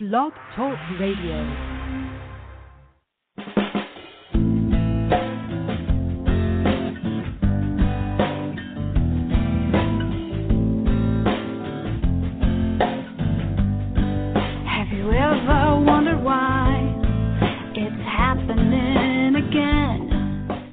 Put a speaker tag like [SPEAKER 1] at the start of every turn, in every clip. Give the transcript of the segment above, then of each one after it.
[SPEAKER 1] Blog Talk Radio.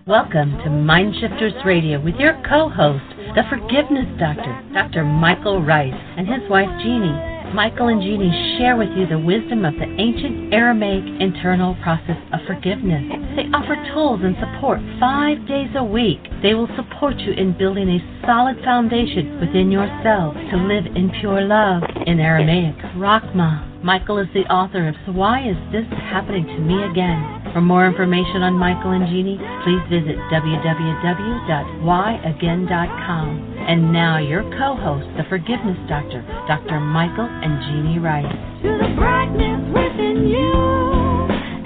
[SPEAKER 2] Welcome to MindShifters Radio with your co-host, the Forgiveness Doctor, Dr. Michael Ryce, and his wife, Jeanie. Michael and Jeanie share with you the wisdom of the ancient Aramaic internal process of forgiveness. They offer tools and support 5 days a week. They will support you in building a solid foundation within yourself to live in pure love. In Aramaic, Rachma. Michael is the author of So Why Is This Happening to Me Again? For more information on Michael and Jeanie, please visit www.whyagain.com. And now your co-host, the Forgiveness Doctor, Dr. Michael and Jeanie Ryce.
[SPEAKER 3] To the brightness within you,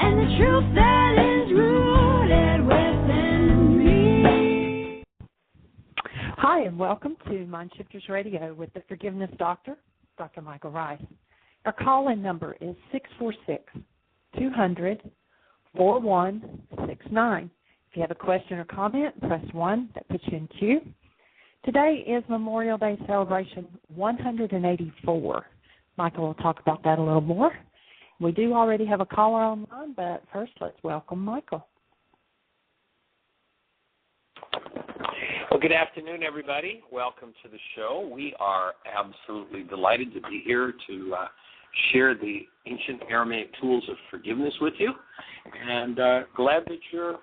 [SPEAKER 3] and the truth that is rooted within me.
[SPEAKER 4] Hi, and welcome to MindShifters Radio with the Forgiveness Doctor, Dr. Michael Ryce. Our call-in number is 646-200-4169. If you have a question or comment, press 1. That puts you in queue. Today is Memorial Day Celebration 184. Michael will talk about that a little more. We do already have a caller online, but first let's welcome Michael.
[SPEAKER 5] Well, good afternoon, everybody. Welcome to the show. We are absolutely delighted to be here to share the ancient Aramaic tools of forgiveness with you, and glad that you're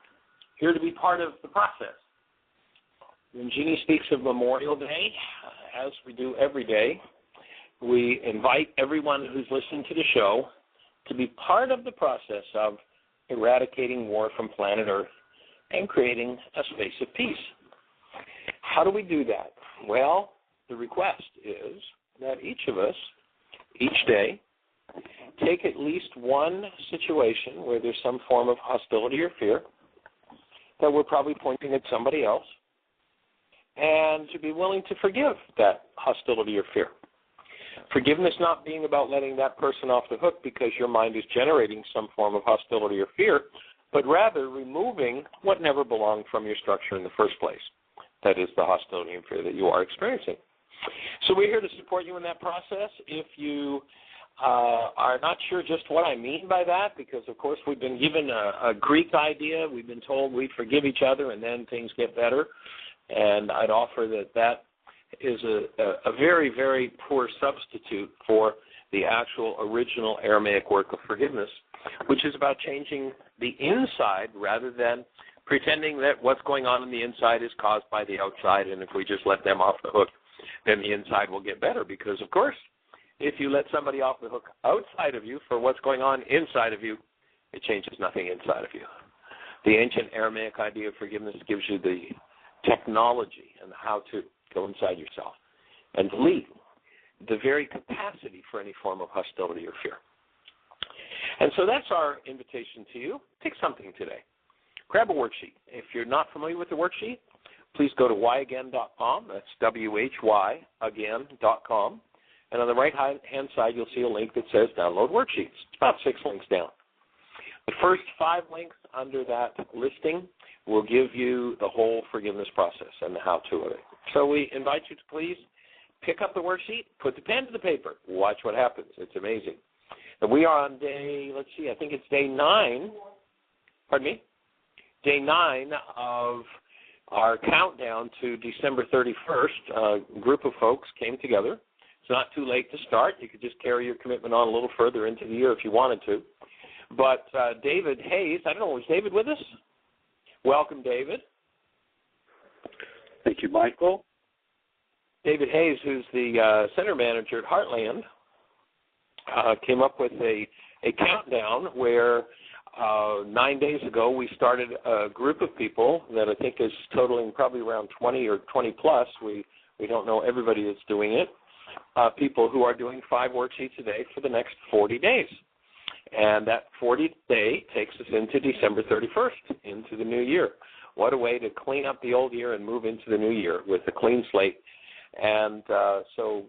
[SPEAKER 5] here to be part of the process. When Jeanie speaks of Memorial Day, as we do every day, we invite everyone who's listening to the show to be part of the process of eradicating war from planet Earth and creating a space of peace. How do we do that? Well, the request is that each of us, each day, take at least one situation where there's some form of hostility or fear that we're probably pointing at somebody else, and to be willing to forgive that hostility or fear. Forgiveness not being about letting that person off the hook because your mind is generating some form of hostility or fear, but rather removing what never belonged from your structure in the first place. That is the hostility and fear that you are experiencing. So we're here to support you in that process. If you are not sure just what I mean by that, because, of course, we've been given a Greek idea. We've been told we forgive each other and then things get better. And I'd offer that that is a very, very poor substitute for the actual original Aramaic work of forgiveness, which is about changing the inside rather than pretending that what's going on in the inside is caused by the outside, and if we just let them off the hook, then the inside will get better. Because, of course, if you let somebody off the hook outside of you for what's going on inside of you, it changes nothing inside of you. The ancient Aramaic idea of forgiveness gives you the technology and how to go inside yourself and delete the very capacity for any form of hostility or fear. And so that's our invitation to you. Pick something today. Grab a worksheet. If you're not familiar with the worksheet, please go to whyagain.com. That's whyagain.com. And on the right-hand side, you'll see a link that says Download Worksheets. It's about 6 links down. The first 5 links under that listing will give you the whole forgiveness process and the how-to of it. So we invite you to please pick up the worksheet, put the pen to the paper, watch what happens. It's amazing. And we are on day, I think it's day 9. Pardon me? Day 9 of our countdown to December 31st. A group of folks came together. It's not too late to start. You could just carry your commitment on a little further into the year if you wanted to. But David Hayes, I don't know, is David with us? Welcome, David.
[SPEAKER 6] Thank you, Michael.
[SPEAKER 5] David Hayes, who's the center manager at Heartland, came up with a countdown where 9 days ago we started a group of people that I think is totaling probably around 20 or 20 plus. We don't know everybody that's doing it. People who are doing 5 worksheets a day for the next 40 days. And that 40th day takes us into December 31st, into the new year. What a way to clean up the old year and move into the new year with a clean slate. And so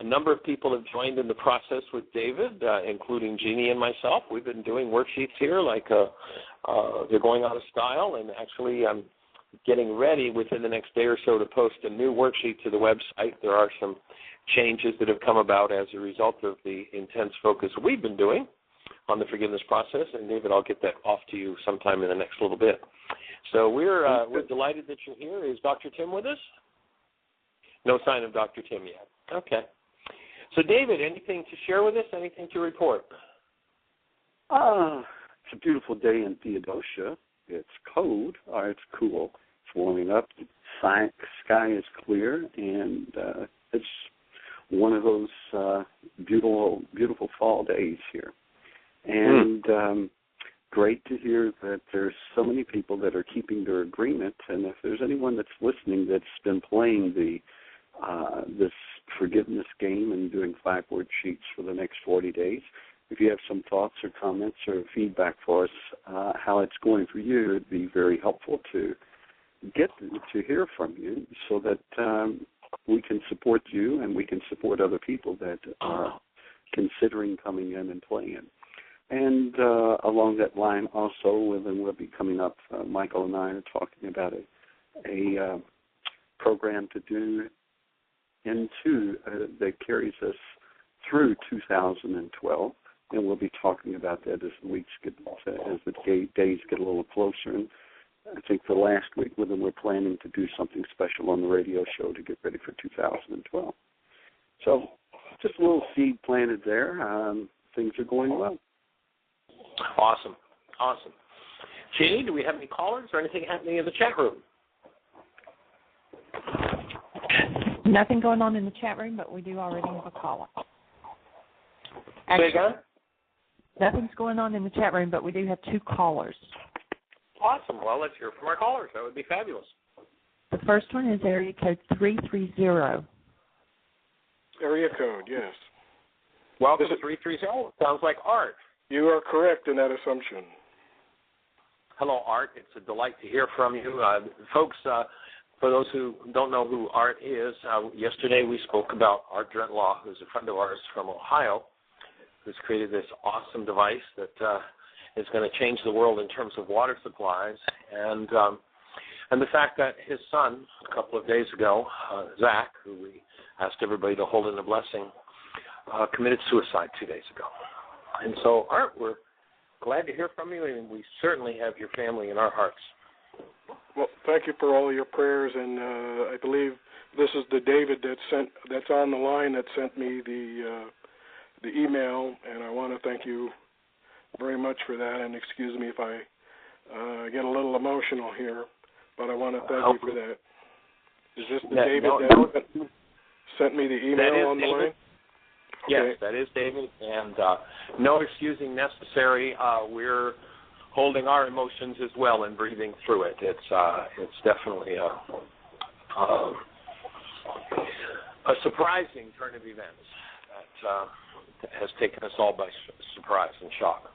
[SPEAKER 5] A number of people have joined in the process with David, including Jeanie and myself. We've been doing worksheets here like they're going out of style, and actually I'm getting ready within the next day or so to post a new worksheet to the website. There are some changes that have come about as a result of the intense focus we've been doing on the forgiveness process, and David, I'll get that off to you sometime in the next little bit. So we're delighted that you're here. Is Dr. Tim with us? No sign of Dr. Tim yet. Okay. So, David, anything to share with us? Anything to report?
[SPEAKER 6] It's a beautiful day in Theodosia. It's cold. It's cool. It's warming up. The sky is clear, and it's one of those beautiful fall days here. And great to hear that there's so many people that are keeping their agreement. And if there's anyone that's listening that's been playing this forgiveness game and doing 5-word sheets for the next 40 days, if you have some thoughts or comments or feedback for us, how it's going for you, it'd be very helpful to get to hear from you so that we can support you and we can support other people that are considering coming in and playing. And along that line also, then we'll be coming up, Michael and I are talking about a program to do that carries us through 2012, and we'll be talking about that as the weeks get, as the days get a little closer. And I think the last week with them, we're planning to do something special on the radio show to get ready for 2012. So just a little seed planted there. Things are going well.
[SPEAKER 5] Awesome. Jeanie, do we have any callers or anything happening in the chat room?
[SPEAKER 4] Nothing going on in the chat room, but we do already have a caller.
[SPEAKER 5] Say again?
[SPEAKER 4] Nothing's going on in the chat room, but we do have 2 callers.
[SPEAKER 5] Awesome. Well, let's hear from our callers. That would be fabulous.
[SPEAKER 4] The first one is area code 330.
[SPEAKER 7] Area code, yes.
[SPEAKER 5] Welcome to 330. Sounds like Art.
[SPEAKER 7] You are correct in that assumption.
[SPEAKER 5] Hello, Art. It's a delight to hear from you. Folks, for those who don't know who Art is, yesterday we spoke about Art Drentlaw, who's a friend of ours from Ohio, who's created this awesome device that is going to change the world in terms of water supplies. And the fact that his son, a couple of days ago, Zach, who we asked everybody to hold in a blessing, committed suicide 2 days ago. And so, Art, we're glad to hear from you, and we certainly have your family in our hearts.
[SPEAKER 7] Well, thank you for all your prayers, and I believe this is the David that's on the line that sent me the email, and I want to thank you very much for that, and excuse me if I get a little emotional here, but I want to thank you for that. Is this the David that sent me the email on the line?
[SPEAKER 5] Yes,
[SPEAKER 7] Okay.
[SPEAKER 5] that is David, and no excusing necessary. We're holding our emotions as well and breathing through it. It's definitely a surprising turn of events that has taken us all by surprise and shock.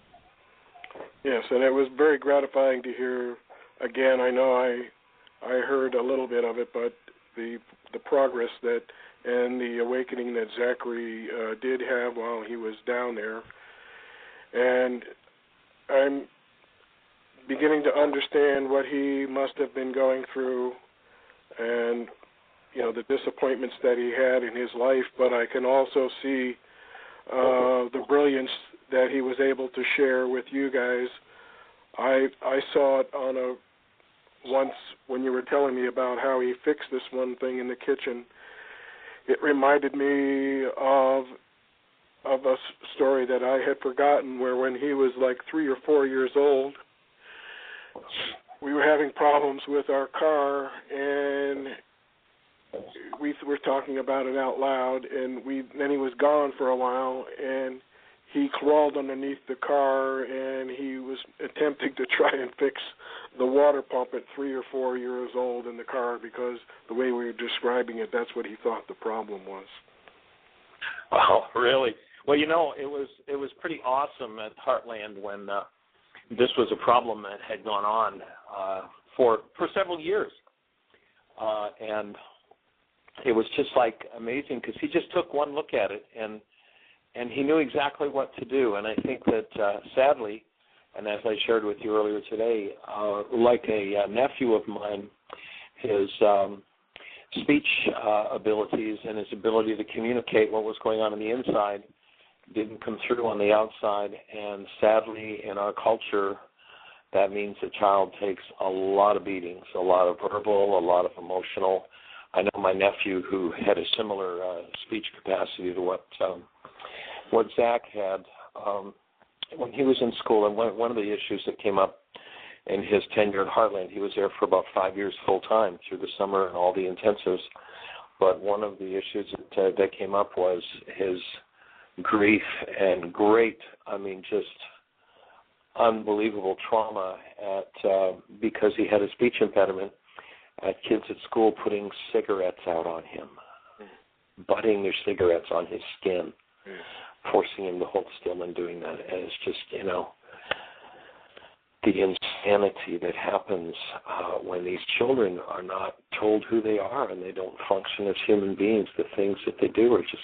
[SPEAKER 7] Yes, and it was very gratifying to hear again. I know I heard a little bit of it, but the progress that and the awakening that Zachary did have while he was down there. And I'm beginning to understand what he must have been going through and, the disappointments that he had in his life, but I can also see the brilliance that he was able to share with you guys. I saw it once when you were telling me about how he fixed this one thing in the kitchen. It reminded me of a story that I had forgotten, where when he was like 3 or 4 years old, we were having problems with our car, and we were talking about it out loud, and then he was gone for a while, and he crawled underneath the car, and he was attempting to try and fix the water pump at 3 or 4 years old in the car, because the way we were describing it, that's what he thought the problem was.
[SPEAKER 5] Wow, really? Well, it was pretty awesome at Heartland when this was a problem that had gone on for several years. And it was just like amazing because he just took one look at it and he knew exactly what to do. And I think that sadly, and as I shared with you earlier today, like a nephew of mine, his speech abilities and his ability to communicate what was going on the inside didn't come through on the outside. And sadly, in our culture, that means the child takes a lot of beatings, a lot of verbal, a lot of emotional. I know my nephew who had a similar speech capacity to what Zach had when he was in school. And one of the issues that came up in his tenure at Heartland, he was there for about 5 years full time through the summer and all the intensives. But one of the issues that came up was his grief and just unbelievable trauma because he had a speech impediment, at kids at school putting cigarettes out on him, butting their cigarettes on his skin, forcing him to hold still and doing that. And it's just, the insanity that happens when these children are not told who they are and they don't function as human beings. The things that they do are just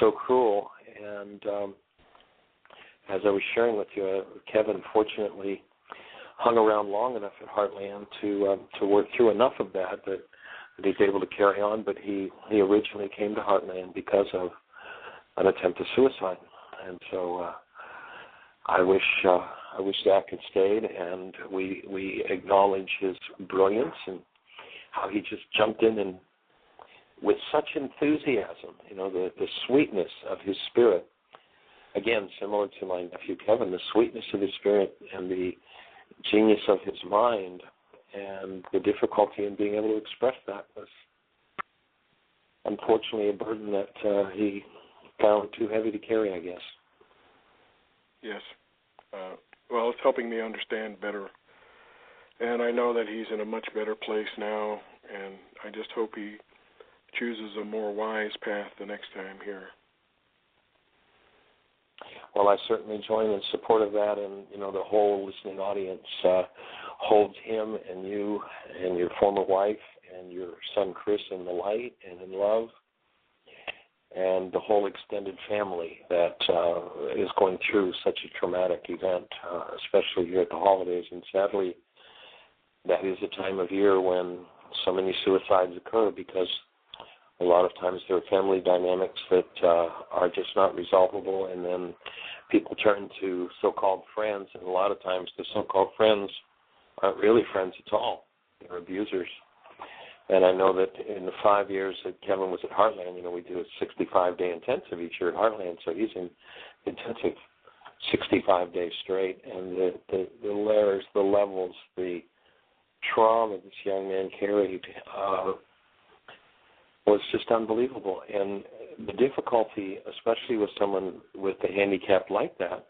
[SPEAKER 5] so cruel. And as I was sharing with you, Kevin fortunately hung around long enough at Heartland to work through enough of that he's able to carry on. But he originally came to Heartland because of an attempt at suicide, and so I wish Zach had stayed, and we acknowledge his brilliance and how he just jumped in and with such enthusiasm, the sweetness of his spirit. Again, similar to my nephew Kevin, the sweetness of his spirit and the genius of his mind and the difficulty in being able to express that was unfortunately a burden that he found too heavy to carry, I guess.
[SPEAKER 7] Yes. Well, it's helping me understand better. And I know that he's in a much better place now, and I just hope he chooses a more wise path the next time here.
[SPEAKER 5] Well, I certainly join in support of that, and, the whole listening audience holds him and you and your former wife and your son Chris in the light and in love, and the whole extended family that is going through such a traumatic event, especially here at the holidays. And sadly, that is a time of year when so many suicides occur because a lot of times there are family dynamics that are just not resolvable, and then people turn to so-called friends, and a lot of times the so-called friends aren't really friends at all. They're abusers. And I know that in the 5 years that Kevin was at Heartland, we do a 65-day intensive each year at Heartland, so he's in intensive 65 days straight, and the layers, the levels, the trauma this young man carried was just unbelievable. And the difficulty, especially with someone with a handicap like that,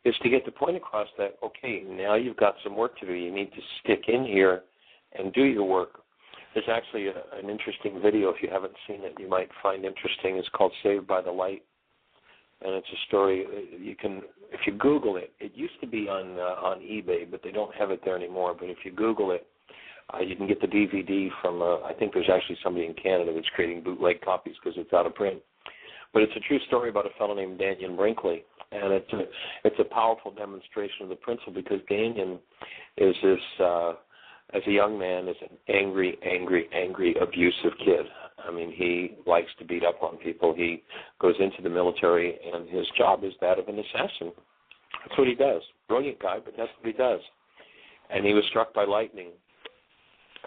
[SPEAKER 5] is to get the point across that, okay, now you've got some work to do. You need to stick in here and do your work. There's actually an interesting video, if you haven't seen it, you might find interesting. It's called Saved by the Light, and it's a story. You can, if you Google it, it used to be on eBay, but they don't have it there anymore. But if you Google it, you can get the DVD from, I think there's actually somebody in Canada that's creating bootleg copies because it's out of print. But it's a true story about a fellow named Daniel Brinkley, and it's a powerful demonstration of the principle because Daniel is this, as a young man, is an angry, abusive kid. I mean, he likes to beat up on people. He goes into the military, and his job is that of an assassin. That's what he does. Brilliant guy, but that's what he does. And he was struck by lightning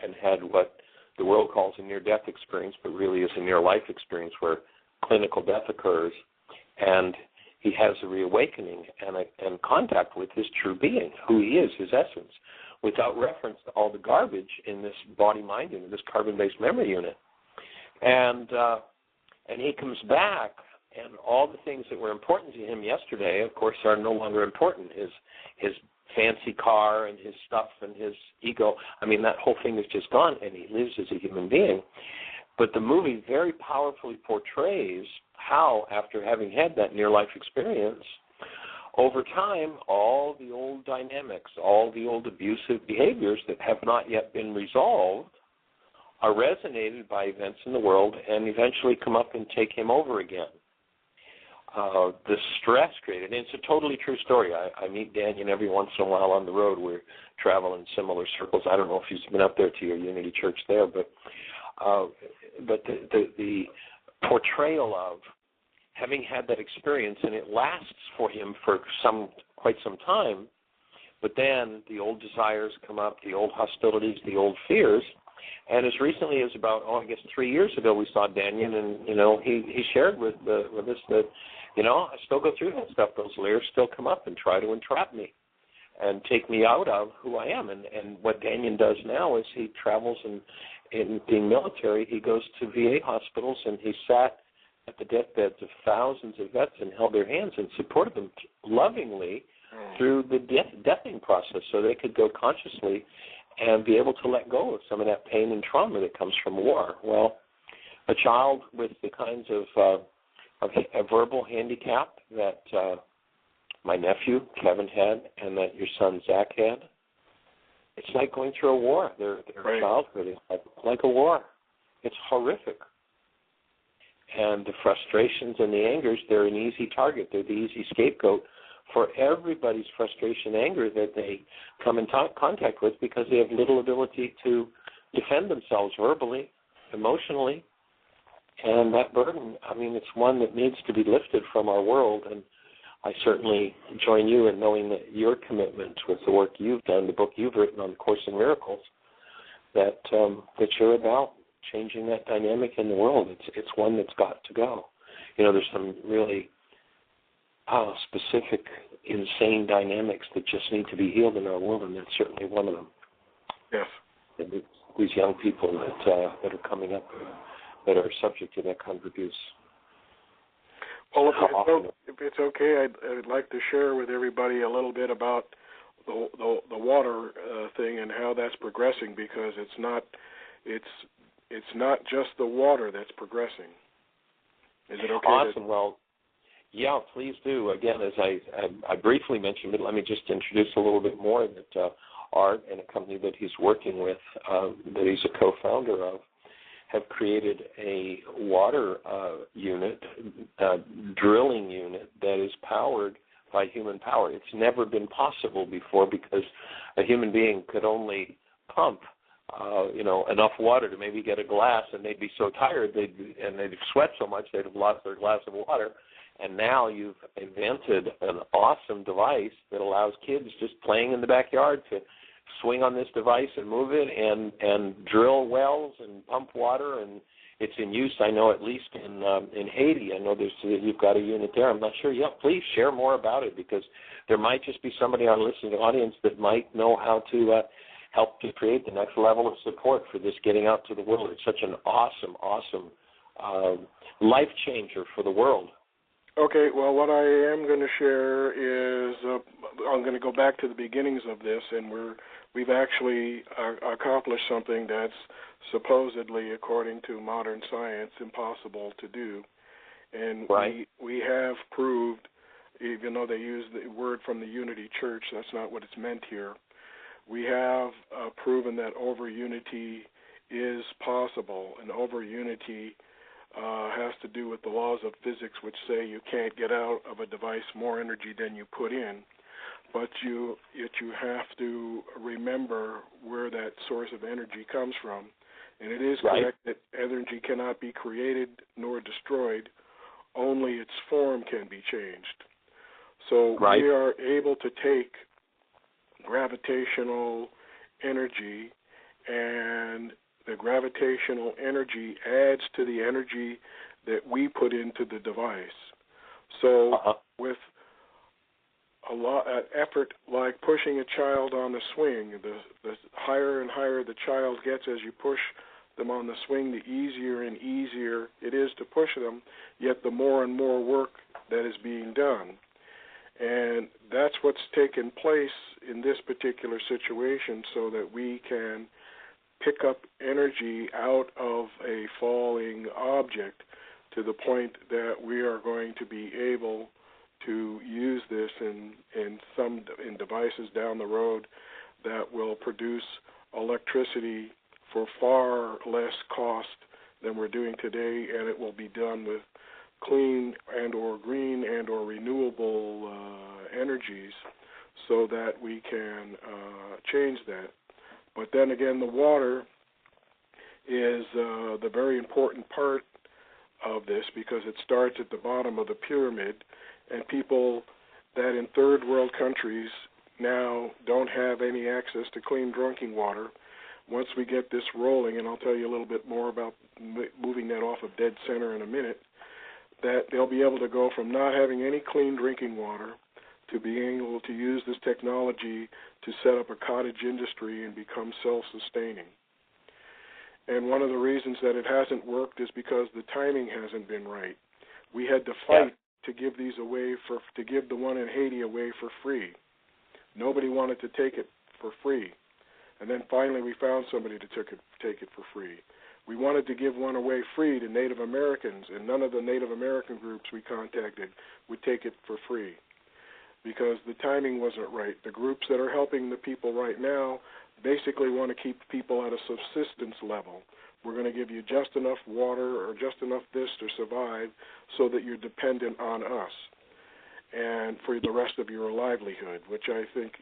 [SPEAKER 5] and had what the world calls a near-death experience, but really is a near-life experience where clinical death occurs, and he has a reawakening and contact with his true being, who he is, his essence, without reference to all the garbage in this body-mind unit, this carbon-based memory unit. And he comes back, and all the things that were important to him yesterday, of course, are no longer important. His fancy car and his stuff and his ego, I mean, that whole thing is just gone, and he lives as a human being. But the movie very powerfully portrays how, after having had that near-life experience, over time, all the old dynamics, all the old abusive behaviors that have not yet been resolved are resonated by events in the world and eventually come up and take him over again. The stress created, and it's a totally true story. I meet Daniel every once in a while on the road. We travel in similar circles. I don't know if he's been up there to your Unity Church there, but the portrayal of having had that experience, and it lasts for him for quite some time, but then the old desires come up, the old hostilities, the old fears. And as recently as about, 3 years ago, we saw Daniel, and, he shared with us that, I still go through that stuff. Those layers still come up and try to entrap me and take me out of who I am. And what Daniel does now is he travels, and in being military, he goes to VA hospitals, and he sat at the deathbeds of thousands of vets and held their hands and supported them lovingly through the deathing process so they could go consciously and be able to let go of some of that pain and trauma that comes from war. Well, a child with the kinds of a verbal handicap that my nephew Kevin had and that your son Zach had, it's like going through a war. Their
[SPEAKER 7] right.
[SPEAKER 5] childhood is like a war. It's horrific. And the frustrations and the angers, they're an easy target. They're the easy scapegoat for everybody's frustration and anger that they come in contact with because they have little ability to defend themselves verbally, emotionally. And that burden, it's one that needs to be lifted from our world. And I certainly join you in knowing that your commitment with the work you've done, the book you've written on the Course in Miracles, that you're about changing that dynamic in the world. It's one that's got to go. There's some really specific, insane dynamics that just need to be healed in our world, and that's certainly one of them.
[SPEAKER 7] Yes.
[SPEAKER 5] And these young people that are coming up that are subject to that kind of abuse.
[SPEAKER 7] Well, if it's okay, I'd like to share with everybody a little bit about the water thing and how that's progressing, because it's not just the water that's progressing. Is it okay?
[SPEAKER 5] Awesome. Well, yeah, please do. Again, as I briefly mentioned, but let me just introduce a little bit more that Art and a company that he's working with, that he's a co-founder of, have created a water unit, drilling unit that is powered by human power. It's never been possible before because a human being could only pump enough water to maybe get a glass, and they'd be so tired they'd sweat so much they'd have lost their glass of water. And now you've invented an awesome device that allows kids just playing in the backyard to swing on this device and move it and drill wells and pump water, and it's in use, I know, at least in Haiti. I know you've got a unit there. I'm not sure. Yeah, please share more about it, because there might just be somebody on the listening audience that might know how to help to create the next level of support for this getting out to the world. It's such an awesome life changer for the world.
[SPEAKER 7] Okay, well, what I am going to share is I'm going to go back to the beginnings of this, and we've actually accomplished something that's supposedly, according to modern science, impossible to do. And
[SPEAKER 5] right.
[SPEAKER 7] we have proved, even though they use the word from the Unity Church, that's not what it's meant here. We have proven that over-unity is possible, and over-unity has to do with the laws of physics, which say you can't get out of a device more energy than you put in, but you have to remember where that source of energy comes from. And it is
[SPEAKER 5] right.
[SPEAKER 7] correct that energy cannot be created nor destroyed, only its form can be changed. So
[SPEAKER 5] right.
[SPEAKER 7] we are able to take gravitational energy, and the gravitational energy adds to the energy that we put into the device. So with a lot of effort, like pushing a child on the swing, the higher and higher the child gets as you push them on the swing, the easier and easier it is to push them, yet the more and more work that is being done. And that's what's taken place in this particular situation, so that we can pick up energy out of a falling object to the point that we are going to be able to use this in devices down the road that will produce electricity for far less cost than we're doing today, and it will be done with clean and or green and or renewable energies so that we can change that. But then again, the water is the very important part of this because it starts at the bottom of the pyramid, and people that in third world countries now don't have any access to clean drinking water. Once we get this rolling, and I'll tell you a little bit more about moving that off of dead center in a minute, that they'll be able to go from not having any clean drinking water to being able to use this technology to set up a cottage industry and become self-sustaining. And one of the reasons that it hasn't worked is because the timing hasn't been right. We had to fight to give these away to give the one in Haiti away for free. Nobody wanted to take it for free. And then finally we found somebody to take it for free. We wanted to give one away free to Native Americans, and none of the Native American groups we contacted would take it for free because the timing wasn't right. The groups that are helping the people right now basically want to keep people at a subsistence level. We're going to give you just enough water or just enough this to survive so that you're dependent on us and for the rest of your livelihood, which I think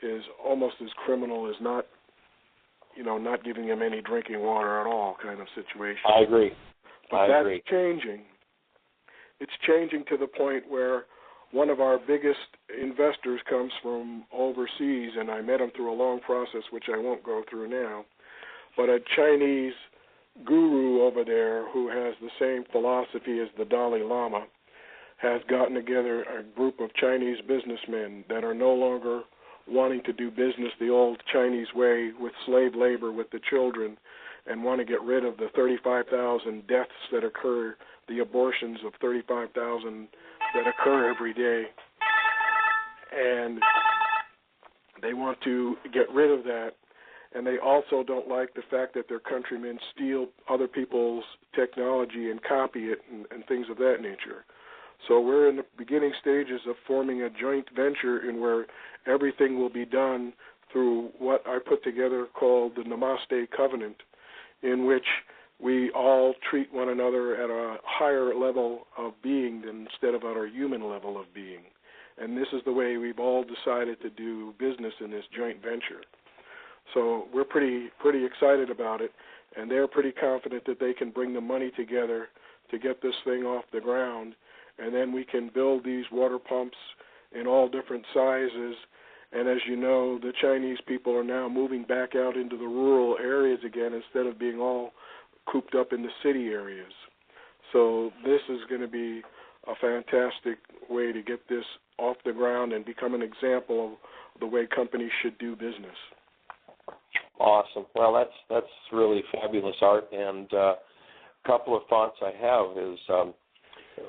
[SPEAKER 7] is almost as criminal as not giving them any drinking water at all kind of situation.
[SPEAKER 5] I agree.
[SPEAKER 7] But that's changing. It's changing to the point where one of our biggest investors comes from overseas, and I met him through a long process, which I won't go through now, but a Chinese guru over there who has the same philosophy as the Dalai Lama has gotten together a group of Chinese businessmen that are no longer wanting to do business the old Chinese way with slave labor with the children and want to get rid of the 35,000 deaths that occur, the abortions of 35,000 that occur every day. And they want to get rid of that. And they also don't like the fact that their countrymen steal other people's technology and copy it and things of that nature. So we're in the beginning stages of forming a joint venture in where everything will be done through what I put together called the Namaste Covenant, in which we all treat one another at a higher level of being than instead of at our human level of being. And this is the way we've all decided to do business in this joint venture. So we're pretty excited about it, and they're pretty confident that they can bring the money together to get this thing off the ground, and then we can build these water pumps in all different sizes. And as you know, the Chinese people are now moving back out into the rural areas again instead of being all cooped up in the city areas. So this is going to be a fantastic way to get this off the ground and become an example of the way companies should do business.
[SPEAKER 5] Awesome. Well, that's really fabulous, Art. And a couple of thoughts I have is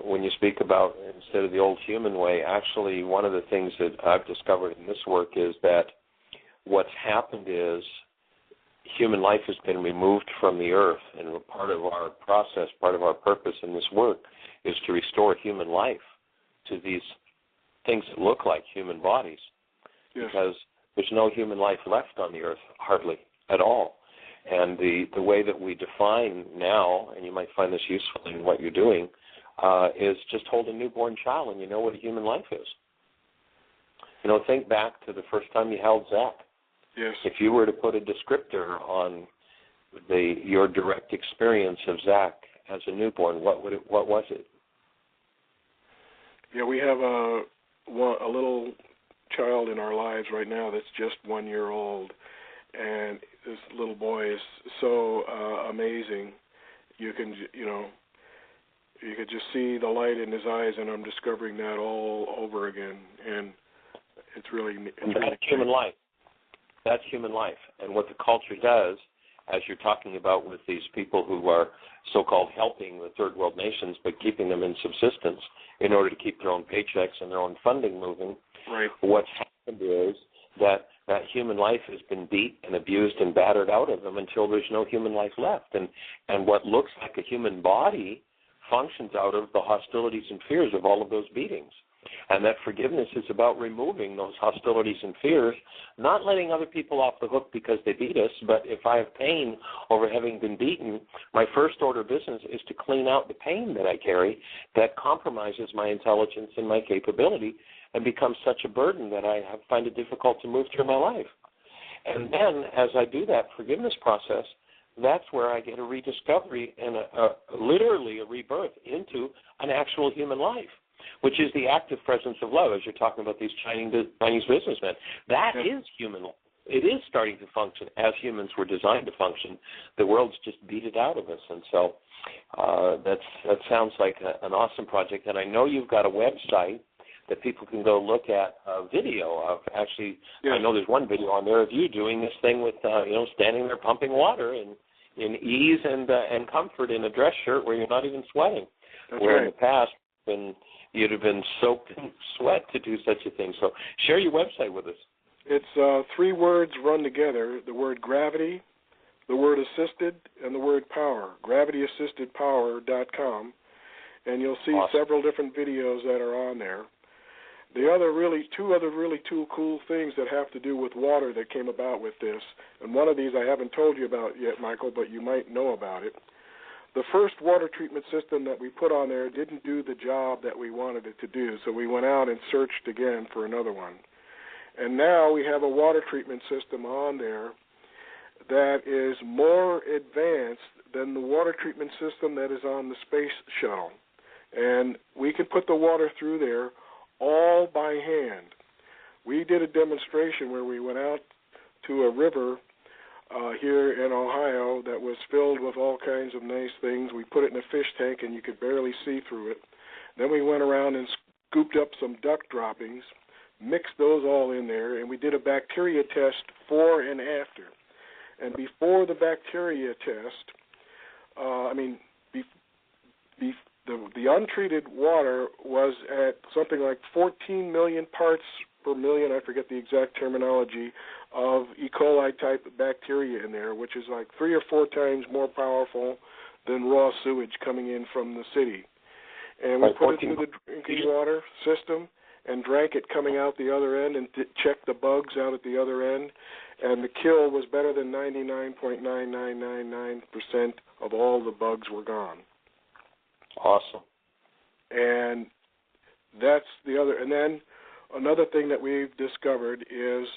[SPEAKER 5] when you speak about instead of the old human way, actually one of the things that I've discovered in this work is that what's happened is human life has been removed from the earth, and part of our process, part of our purpose in this work is to restore human life to these things that look like human bodies. Yes. Because there's no human life left on the earth, hardly at all. And the way that we define now, and you might find this useful in what you're doing, is just hold a newborn child and you know what a human life is. You know, think back to the first time you held Zach.
[SPEAKER 7] Yes.
[SPEAKER 5] If you were to put a descriptor on your direct experience of Zach as a newborn, what was it?
[SPEAKER 7] Yeah, we have a little child in our lives right now that's just 1 year old, and this little boy is so amazing. You could just see the light in his eyes, and I'm discovering that all over again, and it's really
[SPEAKER 5] human life. That's human life, and what the culture does, as you're talking about with these people who are so-called helping the third world nations, but keeping them in subsistence in order to keep their own paychecks and their own funding moving.
[SPEAKER 7] Right.
[SPEAKER 5] What's happened is that human life has been beat and abused and battered out of them until there's no human life left, and what looks like a human body functions out of the hostilities and fears of all of those beatings. And that forgiveness is about removing those hostilities and fears, not letting other people off the hook because they beat us, but if I have pain over having been beaten, my first order of business is to clean out the pain that I carry that compromises my intelligence and my capability and becomes such a burden that I find it difficult to move through my life. And then as I do that forgiveness process, that's where I get a rediscovery and literally a rebirth into an actual human life, which is the active presence of love, as you're talking about these Chinese businessmen. That is human. It is starting to function as humans were designed to function. The world's just beat it out of us. And so that sounds like an awesome project. And I know you've got a website that people can go look at a video of. Actually, I know there's one video on there of you doing this thing with, standing there pumping water in ease and comfort in a dress shirt where you're not even sweating.
[SPEAKER 7] That's
[SPEAKER 5] where
[SPEAKER 7] right.
[SPEAKER 5] in the past, you'd have been soaked in sweat to do such a thing. So share your website with us.
[SPEAKER 7] It's 3 words run together, the word gravity, the word assisted, and the word power, gravityassistedpower.com, and you'll see several different videos that are on there. The other two cool things that have to do with water that came about with this, and one of these I haven't told you about yet, Michael, but you might know about it. The first water treatment system that we put on there didn't do the job that we wanted it to do, so we went out and searched again for another one. And now we have a water treatment system on there that is more advanced than the water treatment system that is on the space shuttle. And we can put the water through there all by hand. We did a demonstration where we went out to a river here in Ohio that was filled with all kinds of nice things. We put it in a fish tank and you could barely see through it. Then we went around and scooped up some duck droppings, mixed those all in there, and we did a bacteria test before and after. And before the bacteria test, the untreated water was at something like 14 million parts per million, I forget the exact terminology, of E. coli-type bacteria in there, which is like 3 or 4 times more powerful than raw sewage coming in from the city. And we put it through the drinking water system and drank it coming out the other end and checked the bugs out at the other end, and the kill was better than 99.9999% of all the bugs were gone.
[SPEAKER 5] Awesome.
[SPEAKER 7] And that's the other. And then another thing that we've discovered is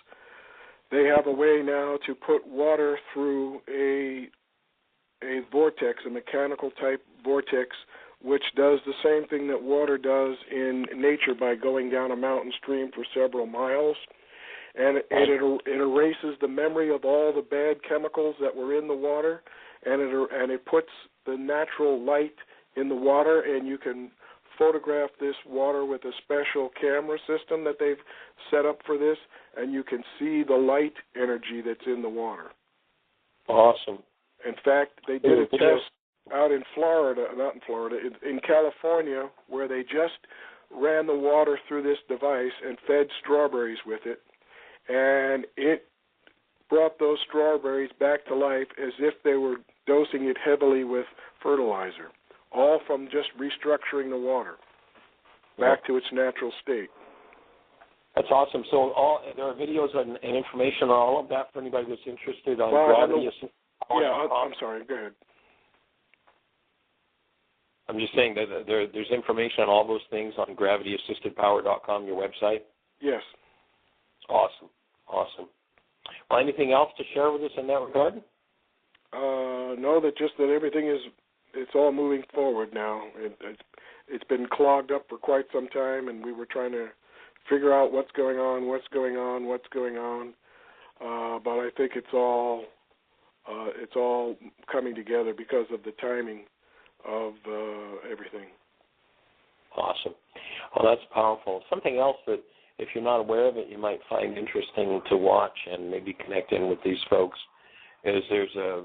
[SPEAKER 7] they have a way now to put water through a vortex, a mechanical type vortex, which does the same thing that water does in nature by going down a mountain stream for several miles. And it erases the memory of all the bad chemicals that were in the water, and it puts the natural light in the water, and you can photograph this water with a special camera system that they've set up for this, and you can see the light energy that's in the water.
[SPEAKER 5] Awesome.
[SPEAKER 7] In fact, they did a test out in in California, where they just ran the water through this device and fed strawberries with it, and it brought those strawberries back to life as if they were dosing it heavily with fertilizer, all from just restructuring the water back to its natural state.
[SPEAKER 5] That's awesome. So there are videos and information on all of that for anybody that's interested on gravity.
[SPEAKER 7] I'm sorry, go ahead.
[SPEAKER 5] I'm just saying that there's information on all those things on gravityassistedpower.com, your website?
[SPEAKER 7] Yes.
[SPEAKER 5] Awesome. Well, anything else to share with us in that regard?
[SPEAKER 7] No, that everything it's all moving forward now. It's been clogged up for quite some time, and we were trying to figure out what's going on. But I think it's all coming together because of the timing of everything.
[SPEAKER 5] Awesome. Well, that's powerful. Something else that, if you're not aware of it, you might find interesting to watch and maybe connect in with these folks, is there's a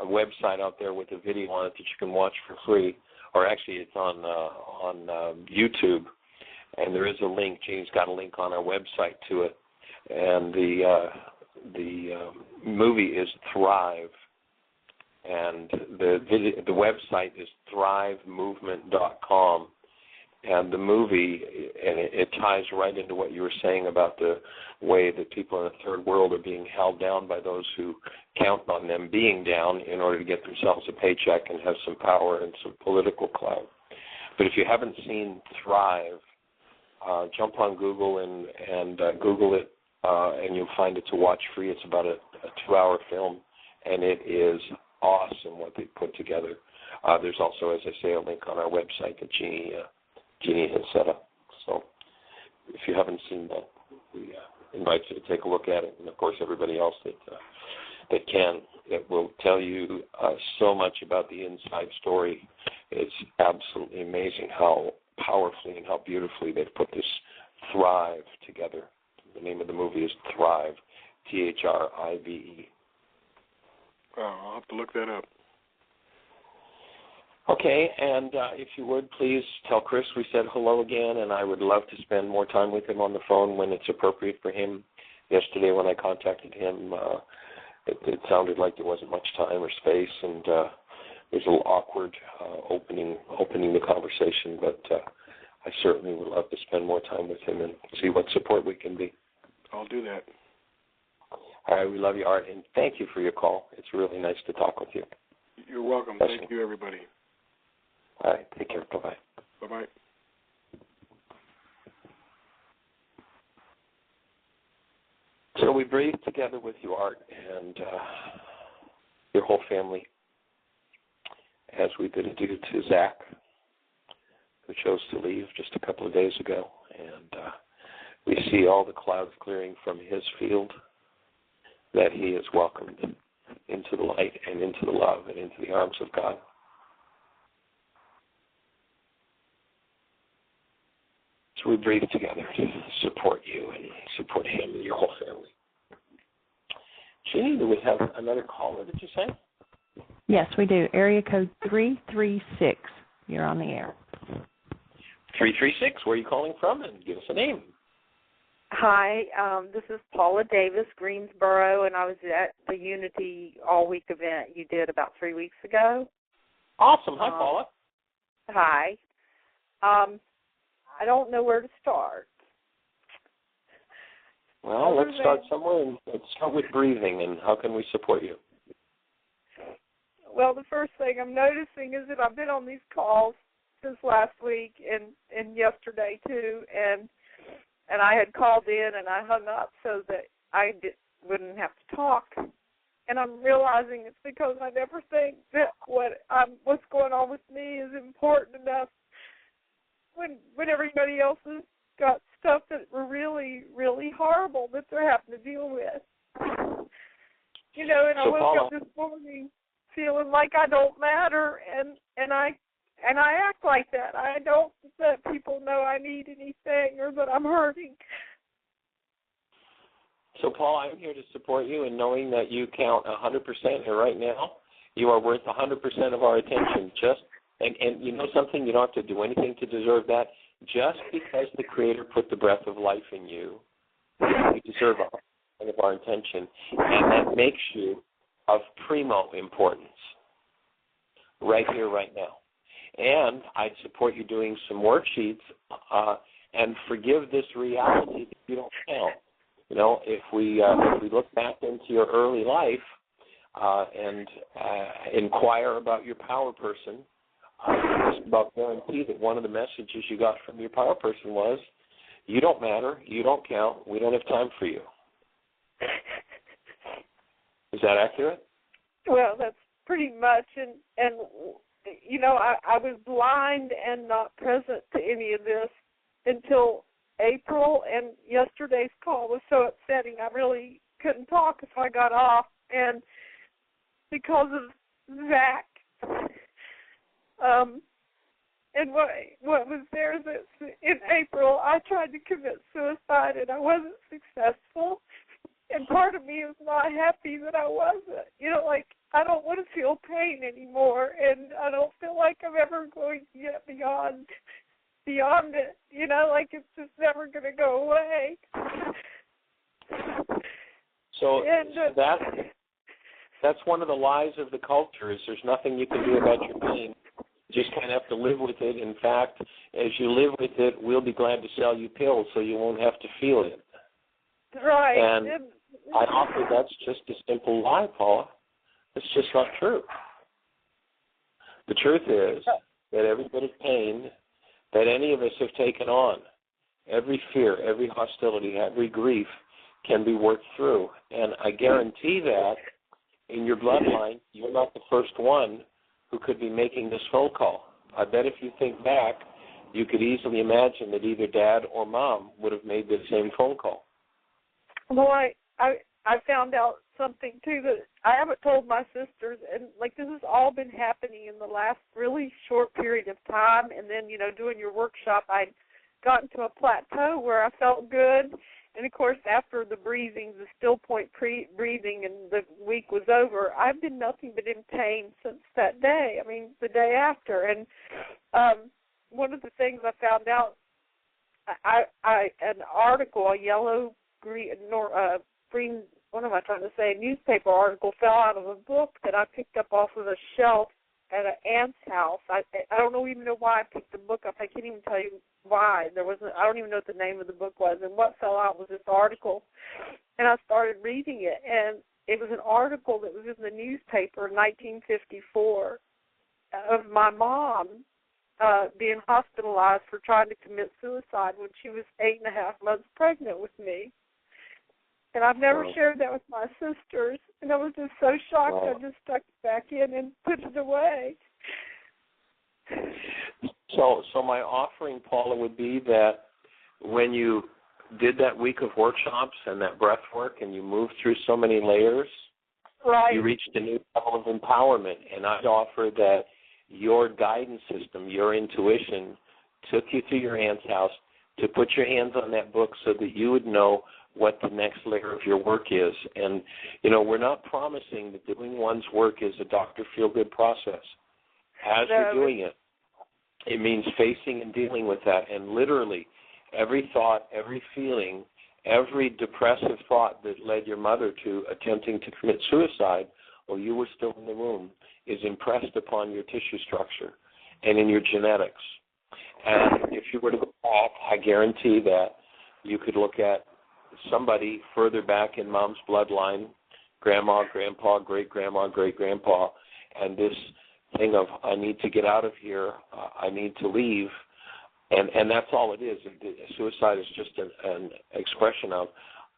[SPEAKER 5] website out there with a video on it that you can watch for free, or actually it's on YouTube, and there is a link. Jeanie's got a link on our website to it, and the movie is Thrive, and the website is thrivemovement.com, And the movie, and it ties right into what you were saying about the way that people in the third world are being held down by those who count on them being down in order to get themselves a paycheck and have some power and some political clout. But if you haven't seen Thrive, jump on Google and Google it, and you'll find it to watch free. It's about a 2-hour film, and it is awesome what they put together. There's also, as I say, a link on our website that Jeanie has set up. So if you haven't seen that, we invite you to take a look at it. And, of course, everybody else that can. It will tell you so much about the inside story. It's absolutely amazing how powerfully and how beautifully they've put this Thrive together. The name of the movie is Thrive, Thrive.
[SPEAKER 7] Oh, I'll have to look that up.
[SPEAKER 5] Okay, and if you would, please tell Chris we said hello again, and I would love to spend more time with him on the phone when it's appropriate for him. Yesterday when I contacted him, it sounded like there wasn't much time or space, and it was a little awkward opening the conversation, but I certainly would love to spend more time with him and see what support we can be.
[SPEAKER 7] I'll do that.
[SPEAKER 5] All right, we love you, Art, and thank you for your call. It's really nice to talk with you.
[SPEAKER 7] You're welcome. Thank you, everybody.
[SPEAKER 5] All right, take care. Bye-bye.
[SPEAKER 7] Bye-bye.
[SPEAKER 5] So we breathe together with you, Art, and your whole family, as we bid adieu to Zach, who chose to leave just a couple of days ago. And we see all the clouds clearing from his field, that he is welcomed into the light and into the love and into the arms of God. So we breathe together to support you and support him and your whole family. Jeanie, do we have another caller, did you say?
[SPEAKER 4] Yes, we do. Area code 336. You're on the air.
[SPEAKER 5] 336, where are you calling from? And give us a name.
[SPEAKER 8] Hi, this is Paula Davis, Greensboro, and I was at the Unity All-Week event you did about 3 weeks ago.
[SPEAKER 5] Awesome. Hi, Paula.
[SPEAKER 8] Hi. I don't know where to start.
[SPEAKER 5] Well, let's start somewhere, and let's start with breathing, and how can we support you?
[SPEAKER 8] Well, the first thing I'm noticing is that I've been on these calls since last week and yesterday, too, and I had called in and I hung up so that I wouldn't have to talk. And I'm realizing it's because I never think that what's going on with me is important enough when everybody else has got stuff that were really, really horrible that they're having to deal with. You know, and I woke up this morning feeling like I don't matter, and I act like that. I don't let people know I need anything or that I'm hurting.
[SPEAKER 5] So, Paul, I'm here to support you in knowing that you count 100% here right now. You are worth 100% of our attention. And you know something? You don't have to do anything to deserve that. Just because the Creator put the breath of life in you, you deserve 100% of our attention. And that makes you of primo importance right here, right now. And I'd support you doing some worksheets and forgive this reality that you don't count. You know, if we look back into your early life and inquire about your power person, just about guarantee that one of the messages you got from your power person was, you don't matter, you don't count, we don't have time for you. Is that accurate?
[SPEAKER 8] Well, that's pretty much, and you know, I was blind and not present to any of this until April, and yesterday's call was so upsetting I really couldn't talk if I got off, and because of Zach, and what was there is that in April I tried to commit suicide and I wasn't successful, and part of me is not happy that I wasn't. You know, like, I don't want to feel pain anymore, and I don't feel like I'm ever going to get beyond it. You know, like it's just never going to go away.
[SPEAKER 5] So that's one of the lies of the culture is there's nothing you can do about your pain. You just kind of have to live with it. In fact, as you live with it, we'll be glad to sell you pills so you won't have to feel it.
[SPEAKER 8] Right.
[SPEAKER 5] And I offer that's just a simple lie, Paula. It's just not true. The truth is that every bit of pain that any of us have taken on, every fear, every hostility, every grief can be worked through. And I guarantee that in your bloodline, you're not the first one who could be making this phone call. I bet if you think back, you could easily imagine that either Dad or Mom would have made the same phone call.
[SPEAKER 8] Well, I found out something, too, that I haven't told my sisters, and, like, this has all been happening in the last really short period of time, and then, you know, doing your workshop, I'd gotten to a plateau where I felt good, and, of course, after the breathing, the still point breathing, and the week was over, I've been nothing but in pain since that day, I mean, the day after, and one of the things I found out, an article, a yellow, green, what am I trying to say? A newspaper article fell out of a book that I picked up off of a shelf at an aunt's house. I don't even know why I picked the book up. I can't even tell you why. I don't even know what the name of the book was. And what fell out was this article. And I started reading it. And it was an article that was in the newspaper in 1954 of my mom being hospitalized for trying to commit suicide when she was 8.5 months pregnant with me. And I've never shared that with my sisters. And I was just so shocked, I just stuck it back in and put it away.
[SPEAKER 5] So my offering, Paula, would be that when you did that week of workshops and that breath work and you moved through so many layers,
[SPEAKER 8] right,
[SPEAKER 5] you reached a new level of empowerment. And I'd offer that your guidance system, your intuition, took you to your aunt's house to put your hands on that book so that you would know what the next layer of your work is. And, you know, we're not promising that doing one's work is a Dr. Feel-Good process. As you're doing it, it means facing and dealing with that. And literally, every thought, every feeling, every depressive thought that led your mother to attempting to commit suicide while you were still in the womb is impressed upon your tissue structure and in your genetics. And if you were to go back, I guarantee that you could look at somebody further back in Mom's bloodline, grandma, grandpa, great-grandma, great-grandpa, and this thing of I need to get out of here, I need to leave, and that's all it is. Suicide is just an expression of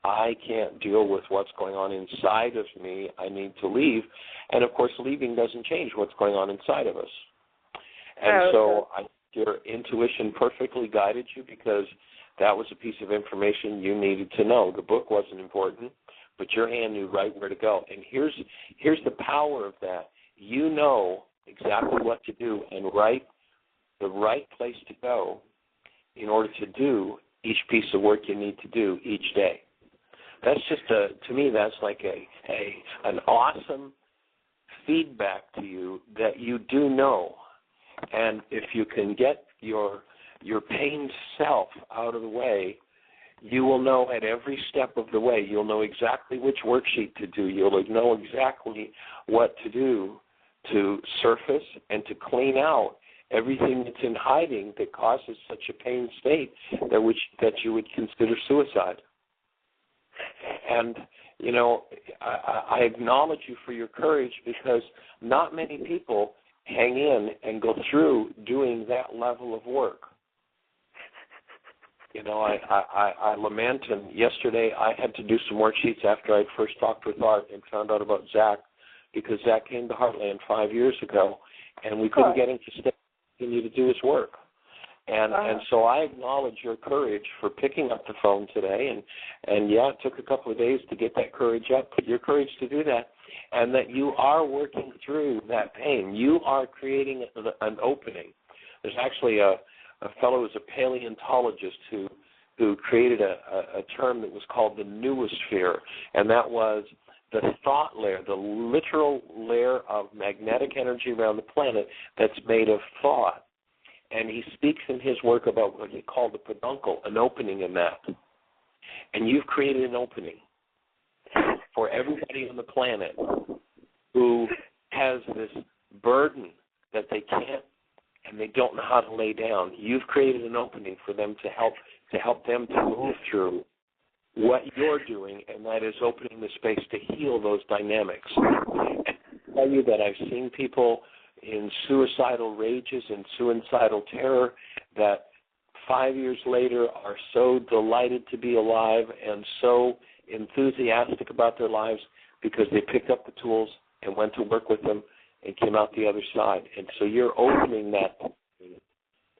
[SPEAKER 5] I can't deal with what's going on inside of me, I need to leave, and of course leaving doesn't change what's going on inside of us. And so your intuition perfectly guided you because that was a piece of information you needed to know. The book wasn't important, but your hand knew right where to go. And here's the power of that. You know exactly what to do and the right place to go in order to do each piece of work you need to do each day. That's just to me, that's like an awesome feedback to you that you do know. And if you can get your pained self out of the way, you will know at every step of the way. You'll know exactly which worksheet to do. You'll know exactly what to do to surface and to clean out everything that's in hiding that causes such a pain state that you would consider suicide. And, you know, I acknowledge you for your courage because not many people hang in and go through doing that level of work. You know, I lament, and yesterday I had to do some worksheets after I first talked with Art and found out about Zach, because Zach came to Heartland 5 years ago, and we couldn't get him to continue to do his work. And so I acknowledge your courage for picking up the phone today, and yeah, it took a couple of days to get that courage up, but your courage to do that, and that you are working through that pain. You are creating an opening. There's actually a fellow who's a paleontologist who created a term that was called the noosphere, and that was the thought layer, the literal layer of magnetic energy around the planet that's made of thought. And he speaks in his work about what he called the peduncle, an opening in that. And you've created an opening for everybody on the planet who has this burden that they can't and they don't know how to lay down. You've created an opening for them to help them to move through what you're doing, and that is opening the space to heal those dynamics. And I tell you that I've seen people in suicidal rages and suicidal terror that 5 years later are so delighted to be alive and so enthusiastic about their lives because they picked up the tools and went to work with them and came out the other side. And so you're opening that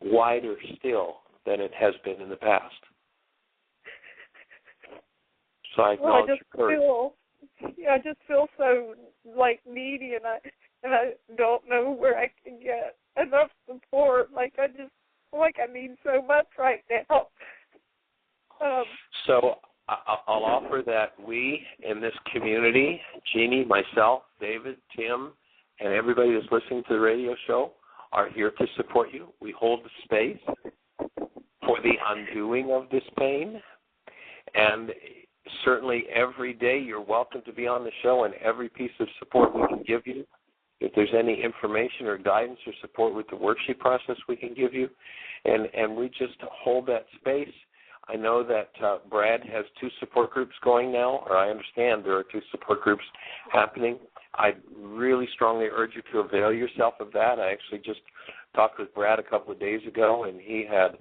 [SPEAKER 5] wider still than it has been in the past. So I acknowledge your courage.
[SPEAKER 8] I just feel so like needy, and I don't know where I can get enough support. Like I need so much right now.
[SPEAKER 5] So I'll offer that we in this community, Jeanie, myself, David, Tim, and everybody that's listening to the radio show are here to support you. We hold the space for the undoing of this pain, and certainly every day you're welcome to be on the show, and every piece of support we can give you. If there's any information or guidance or support with the worksheet process we can give you, and we just hold that space. I know that Brad has 2 support groups going now, or I understand there are 2 support groups happening. I really strongly urge you to avail yourself of that. I actually just talked with Brad a couple of days ago, and he had,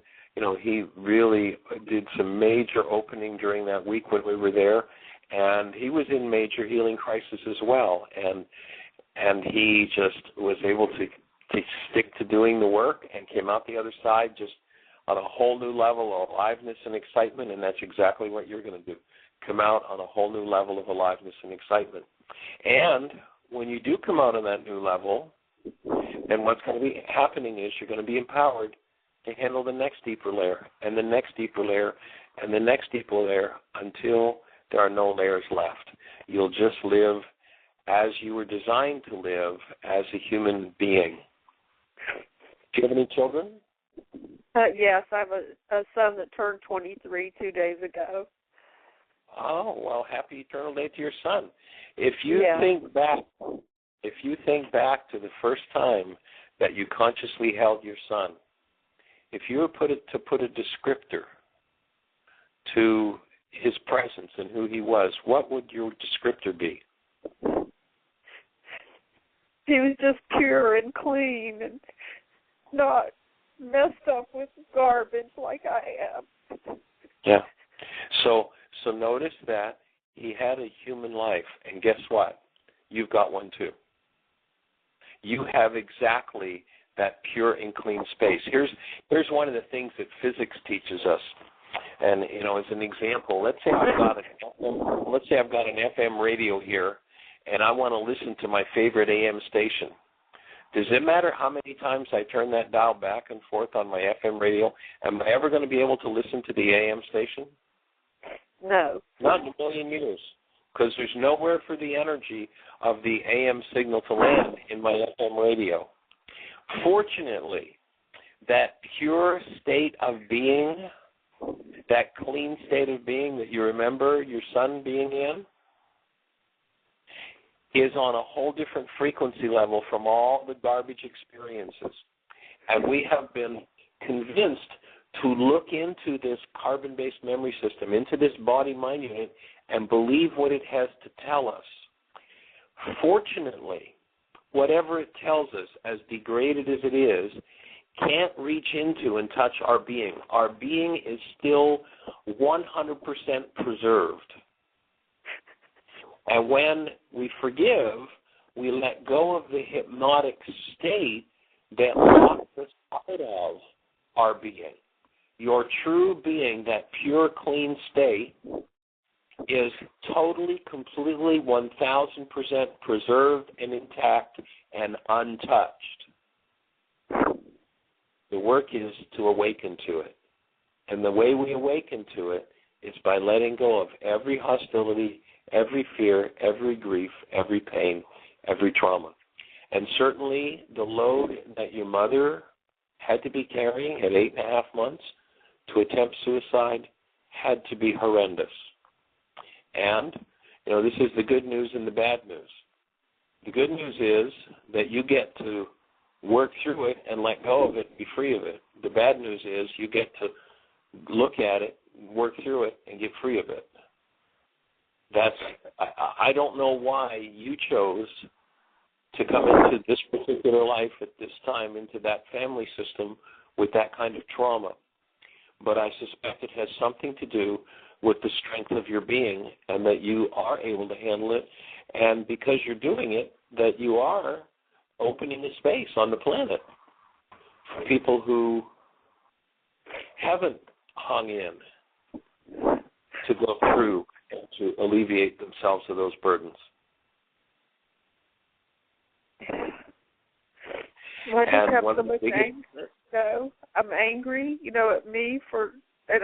[SPEAKER 5] he really did some major opening during that week when we were there, and he was in major healing crisis as well, and he just was able to stick to doing the work and came out the other side just on a whole new level of aliveness and excitement, and that's exactly what you're going to do. Come out on a whole new level of aliveness and excitement. And when you do come out on that new level, then what's going to be happening is you're going to be empowered to handle the next deeper layer and the next deeper layer and the next deeper layer until there are no layers left. You'll just live as you were designed to live as a human being. Do you have any children?
[SPEAKER 8] Yes, I have a son that turned 23 2 days ago.
[SPEAKER 5] Oh, well, happy eternal day to your son. If you think back to the first time that you consciously held your son, if you were to put a descriptor to his presence and who he was, what would your descriptor be?
[SPEAKER 8] He was just pure and clean and not messed up with garbage like I am.
[SPEAKER 5] Yeah. So notice that he had a human life, and guess what? You've got one too. You have exactly that pure and clean space. Here's one of the things that physics teaches us. And as an example, let's say I've got an FM radio here, and I want to listen to my favorite AM station. Does it matter how many times I turn that dial back and forth on my FM radio? Am I ever going to be able to listen to the AM station?
[SPEAKER 8] No.
[SPEAKER 5] Not in a million years, because there's nowhere for the energy of the AM signal to land in my FM radio. Fortunately, that pure state of being, that clean state of being that you remember your son being in, is on a whole different frequency level from all the garbage experiences. And we have been convinced to look into this carbon-based memory system, into this body-mind unit, and believe what it has to tell us. Fortunately, whatever it tells us, as degraded as it is, can't reach into and touch our being. Our being is still 100% preserved. And when we forgive, we let go of the hypnotic state that locks us out of our being. Your true being, that pure, clean state, is totally, completely, 1,000% preserved and intact and untouched. The work is to awaken to it. And the way we awaken to it is by letting go of every hostility, every fear, every grief, every pain, every trauma. And certainly the load that your mother had to be carrying at 8.5 months to attempt suicide had to be horrendous. And, this is the good news and the bad news. The good news is that you get to work through it and let go of it and be free of it. The bad news is you get to look at it, work through it, and get free of it. I don't know why you chose to come into this particular life at this time, into that family system with that kind of trauma. But I suspect it has something to do with the strength of your being and that you are able to handle it. And because you're doing it, that you are opening a space on the planet for people who haven't hung in to go through and to alleviate themselves of those burdens.
[SPEAKER 8] Well, I just have so much anger. So I'm angry, at me and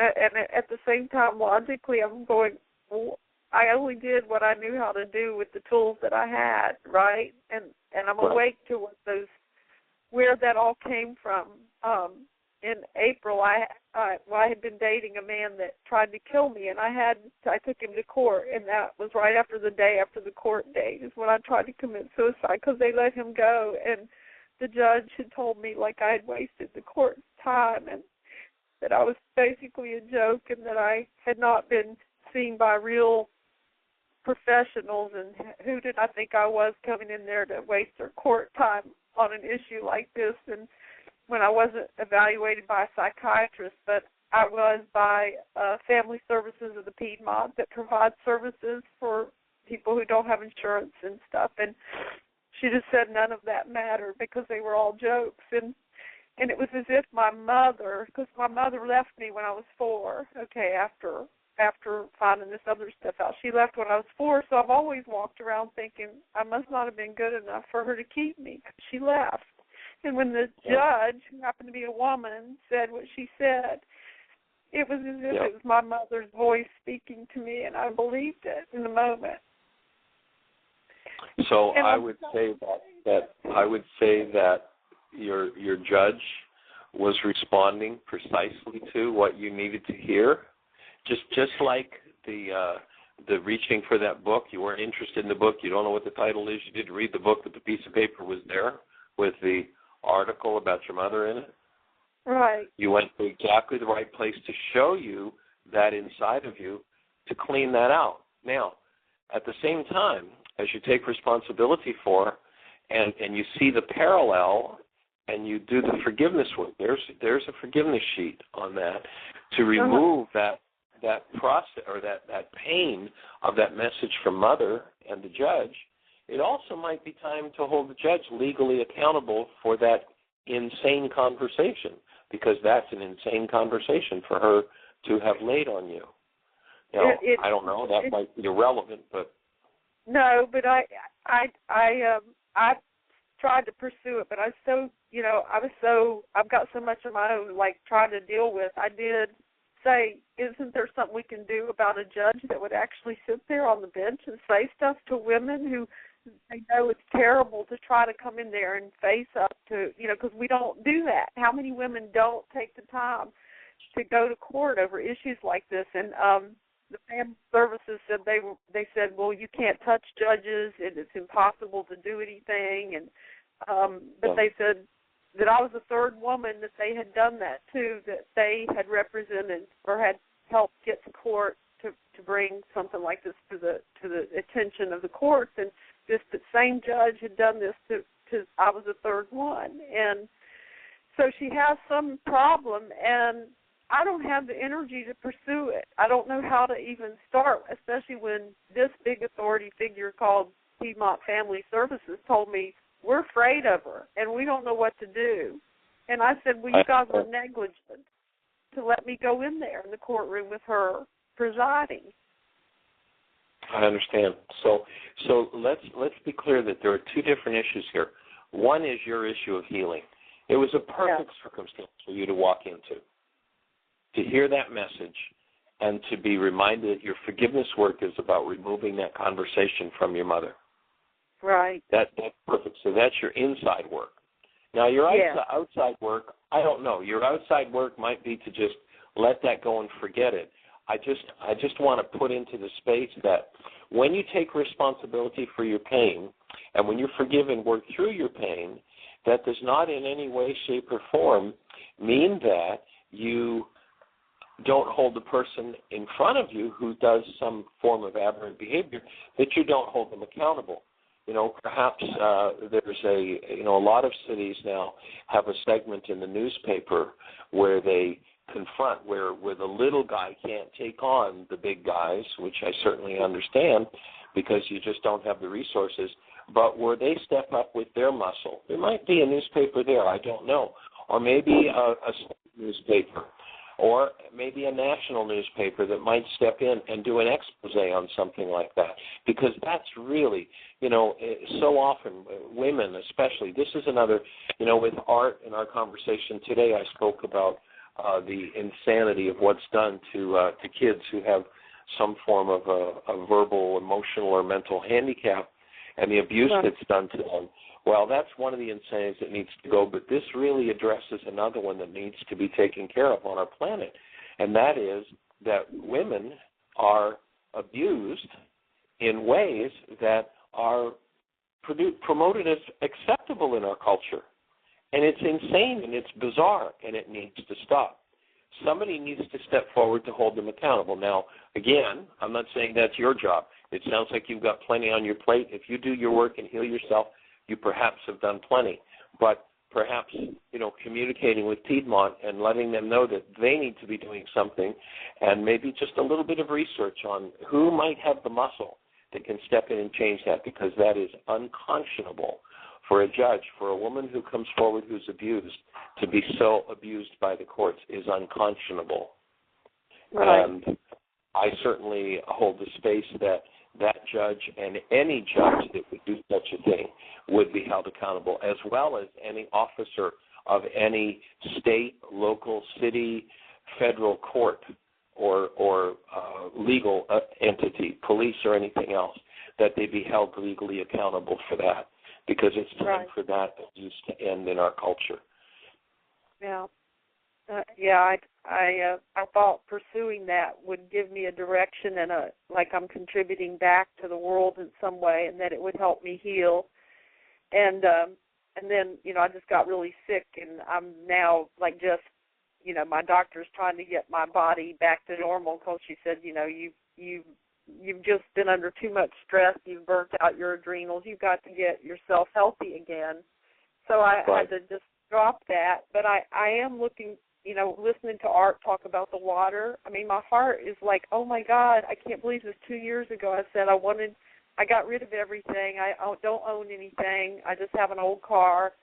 [SPEAKER 8] at the same time, logically, I'm going, well, I only did what I knew how to do with the tools that I had, right? And I'm awake to where that all came from. In April, I had been dating a man that tried to kill me, and I took him to court, and that was right after the day after the court date is when I tried to commit suicide because they let him go, and the judge had told me like I had wasted the court's time and that I was basically a joke and that I had not been seen by real professionals, and who did I think I was coming in there to waste their court time on an issue like this, and when I wasn't evaluated by a psychiatrist, but I was by Family Services of the Piedmont that provides services for people who don't have insurance and stuff. And she just said none of that mattered because they were all jokes. And it was as if my mother, because my mother left me when I was 4, after finding this other stuff out. She left when I was 4, so I've always walked around thinking I must not have been good enough for her to keep me because she left. And when the judge, who happened to be a woman, said what she said, it was as if it was my mother's voice speaking to me, and I believed it in the moment.
[SPEAKER 5] So I would say that your judge was responding precisely to what you needed to hear, just like the reaching for that book. You weren't interested in the book. You don't know what the title is. You didn't read the book, but the piece of paper was there with the article about your mother in it.
[SPEAKER 8] Right. You
[SPEAKER 5] went to exactly the right place to show you that inside of you to clean that out. Now, at the same time, as you take responsibility for and you see the parallel and you do the forgiveness work, there's a forgiveness sheet on that to remove that process or that pain of that message from mother and the judge. It also might be time to hold the judge legally accountable for that insane conversation, because that's an insane conversation for her to have laid on you. Now, I don't know, that might be irrelevant, but...
[SPEAKER 8] No, but I tried to pursue it, but I've got so much of my own, trying to deal with. I did say, isn't there something we can do about a judge that would actually sit there on the bench and say stuff to women who they know it's terrible to try to come in there and face up to, because we don't do that. How many women don't take the time to go to court over issues like this? And the Family Services said they said, well, you can't touch judges and it's impossible to do anything. And but they said that I was the third woman that they had done that to, that they had represented or had helped get to court to bring something like this to the attention of the courts. And the same judge had done this to I was the third one. And so she has some problem, and I don't have the energy to pursue it. I don't know how to even start, especially when this big authority figure called Piedmont Family Services told me, we're afraid of her, and we don't know what to do. And I said, well, you guys were negligent to let me go in there in the courtroom with her presiding.
[SPEAKER 5] I understand. So let's be clear that there are two different issues here. One is your issue of healing. It was a perfect circumstance for you to walk into, to hear that message, and to be reminded that your forgiveness work is about removing that conversation from your mother.
[SPEAKER 8] Right.
[SPEAKER 5] That's perfect. So that's your inside work. Now, your outside work, I don't know. Your outside work might be to just let that go and forget it. I just want to put into the space that when you take responsibility for your pain and when you forgive and work through your pain, that does not in any way, shape, or form mean that you don't hold the person in front of you who does some form of aberrant behavior, that you don't hold them accountable. Perhaps there's a lot of cities now have a segment in the newspaper where they confront, where the little guy can't take on the big guys, which I certainly understand because you just don't have the resources, but where they step up with their muscle. There might be a newspaper there, I don't know, or maybe a newspaper, or maybe a national newspaper that might step in and do an expose on something like that, because that's really, so often, women especially, this is another, with art in our conversation today, I spoke about the insanity of what's done to kids who have some form of a verbal, emotional, or mental handicap, and the abuse that's done to them. Well, that's one of the insanities that needs to go, but this really addresses another one that needs to be taken care of on our planet, and that is that women are abused in ways that are promoted as acceptable in our culture. And it's insane and it's bizarre, and it needs to stop. Somebody needs to step forward to hold them accountable. Now, again, I'm not saying that's your job. It sounds like you've got plenty on your plate. If you do your work and heal yourself, you perhaps have done plenty. But perhaps, communicating with Piedmont and letting them know that they need to be doing something, and maybe just a little bit of research on who might have the muscle that can step in and change that, because that is unconscionable for a judge, for a woman who comes forward who's abused, to be so abused by the courts is unconscionable.
[SPEAKER 8] Right.
[SPEAKER 5] And I certainly hold the space that judge and any judge that would do such a thing would be held accountable, as well as any officer of any state, local, city, federal court or legal entity, police or anything else, that they be held legally accountable for that, because it's time for that abuse to end in our culture.
[SPEAKER 8] Yeah. I thought pursuing that would give me a direction and like I'm contributing back to the world in some way, and that it would help me heal. And then, I just got really sick, and I'm now my doctor's trying to get my body back to normal, because she said, you've just been under too much stress, you've burnt out your adrenals, you've got to get yourself healthy again. So I had to just drop that, but I am looking, listening to Art talk about the water. I mean, my heart is like, oh my God, I can't believe this 2 years ago. I said I got rid of everything. I don't own anything. I just have an old car.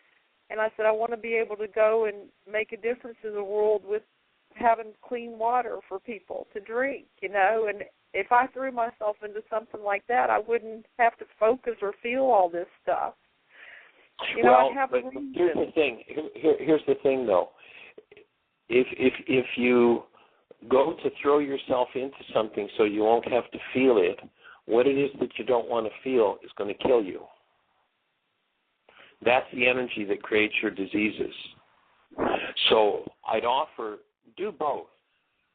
[SPEAKER 8] And I said, I want to be able to go and make a difference in the world with having clean water for people to drink, and if I threw myself into something like that, I wouldn't have to focus or feel all this stuff.
[SPEAKER 5] Well, but here's the thing. Here's the thing, though. If you go to throw yourself into something so you won't have to feel it, what it is that you don't want to feel is going to kill you. That's the energy that creates your diseases. So I'd offer, do both.